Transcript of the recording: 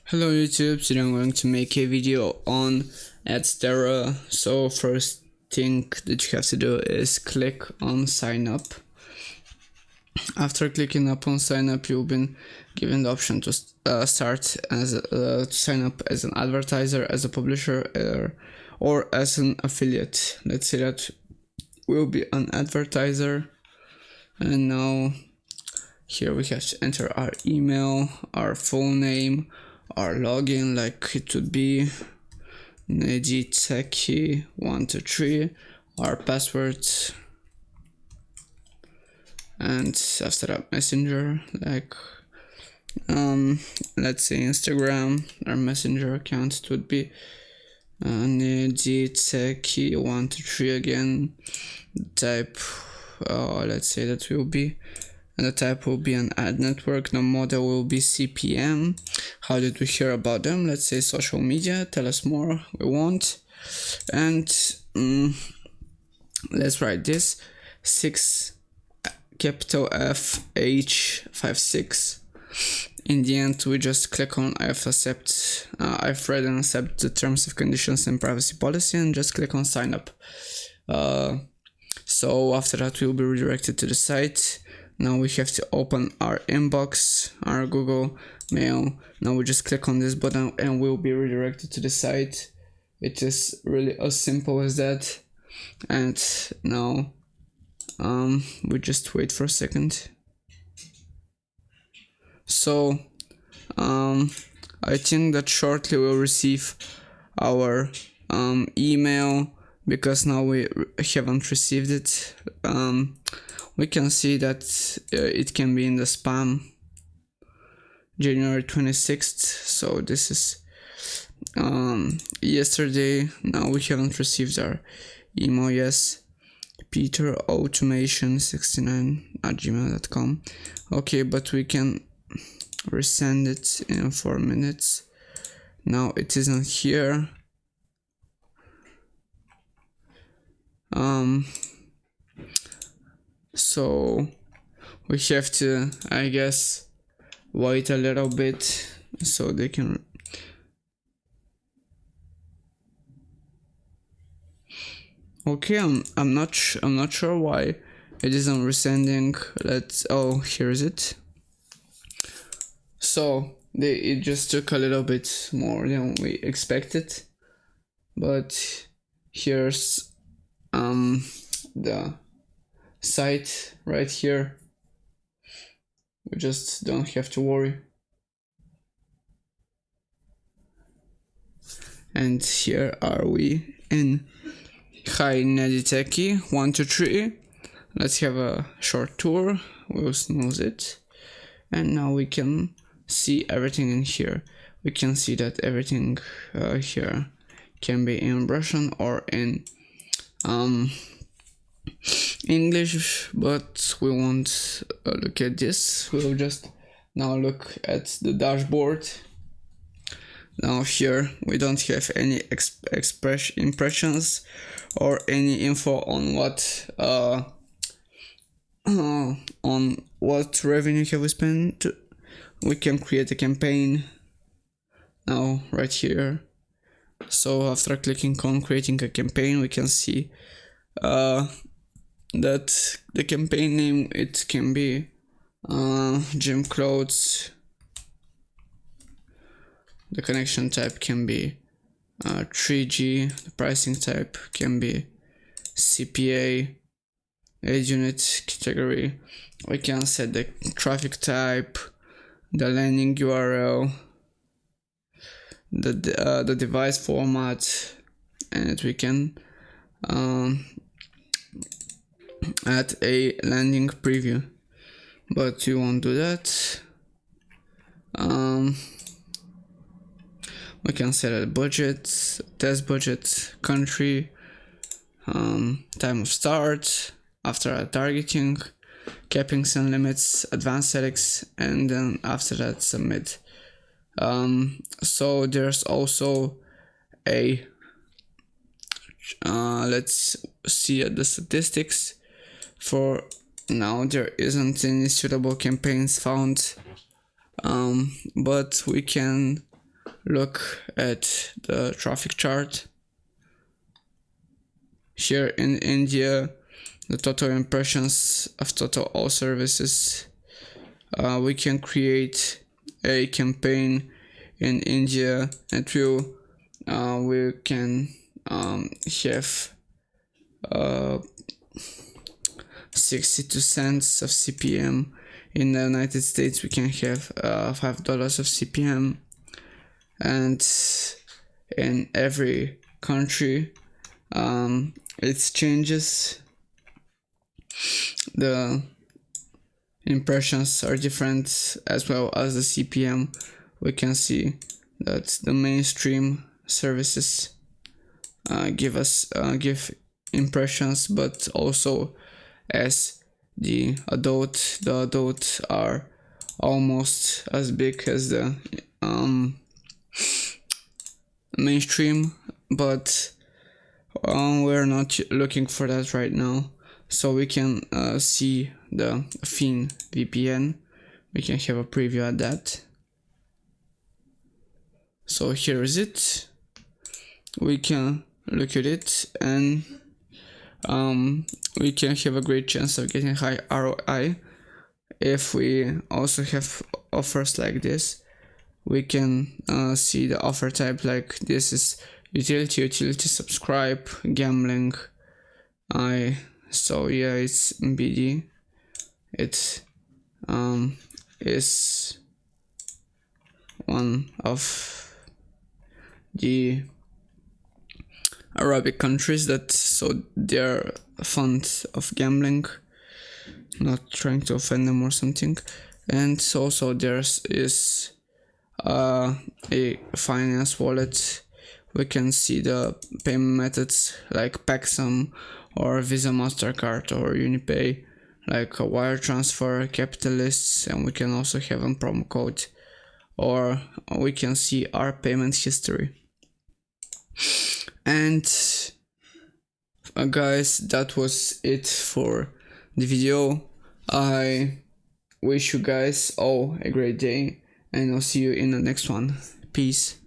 Hello YouTube, today I'm going to make a video on AdSterra. So first thing that you have to do is click on sign up. After clicking up on sign up, you've been given the option to start as to sign up as an advertiser, as a publisher, or as an affiliate. Let's say that we'll be an advertiser, and now here we have to enter our email, our full name, our login, like it would be Nejitseki123, our password, and after that messenger, like let's say Instagram. Our messenger account would be Nejitseki123 again. Type, let's say that will be, and the type will be an ad network. The model will be CPM. How did we hear about them? Let's say social media. Tell us more. We want. And let's write this 6 capital FH56. In the end, we just click on I've read and accept the terms of conditions and privacy policy, and just click on sign up. So after that, we'll be redirected to the site. Now we have to open our inbox, our Google Mail. Now we just click on this button and we'll be redirected to the site. It is really as simple as that. And now we just wait for a second. So I think that shortly we'll receive our email, because now we haven't received it. We can see that it can be in the spam. January 26th, so this is yesterday. Now we haven't received our email. Yes, peterautomation69@gmail.com. Okay, but we can resend it in 4 minutes. Now it isn't here. So we have to, I guess, wait a little bit so they can. Okay, I'm not sure why it isn't resending. Here is it. So it just took a little bit more than we expected, but here's the site right here. We just don't have to worry. And here are we in Hi Nejitseki123. Let's have a short tour. We'll snooze it. And now we can see everything in here. We can see that everything here can be in Russian or in English, but we won't look at this. We'll just now look at the dashboard. Now here we don't have any impressions or any info on what revenue have we spent. We can create a campaign now right here. So after clicking on creating a campaign, we can see that the campaign name, it can be gym clothes. The connection type can be 3G. The pricing type can be CPA. Age unit category. We can set the traffic type, the landing URL, the device format, and we can add a landing preview, but you won't do that. We can set a budget, test budget, country, time of start, after our targeting, cappings and limits, advanced settings, and then after that submit. So there's also a let's see at the statistics. For now, there isn't any suitable campaigns found, but we can look at the traffic chart. Here in India, the total impressions of total all services. We can create a campaign in India and we can have 62 cents of CPM. In the United States we can have $5 of CPM, and in every country it changes. The impressions are different as well as the CPM. We can see that the mainstream services give impressions, but also as the adult are almost as big as the mainstream, but we're not looking for that right now. So we can see the Fin VPN. We can have a preview at that. So here is it. We can look at it, and we can have a great chance of getting high ROI. If we also have offers like this, we can see the offer type, like this is utility, subscribe, gambling. So yeah, it's BD. It is one of the Arabic countries that, so they're fond of gambling, not trying to offend them or something. And also there's is a finance wallet. We can see the payment methods like Paxum or Visa, MasterCard or UniPay, like a wire transfer, capitalists, and we can also have a promo code, or we can see our payment history. And guys, that was it for the video. I wish you guys all a great day, and I'll see you in the next one. Peace.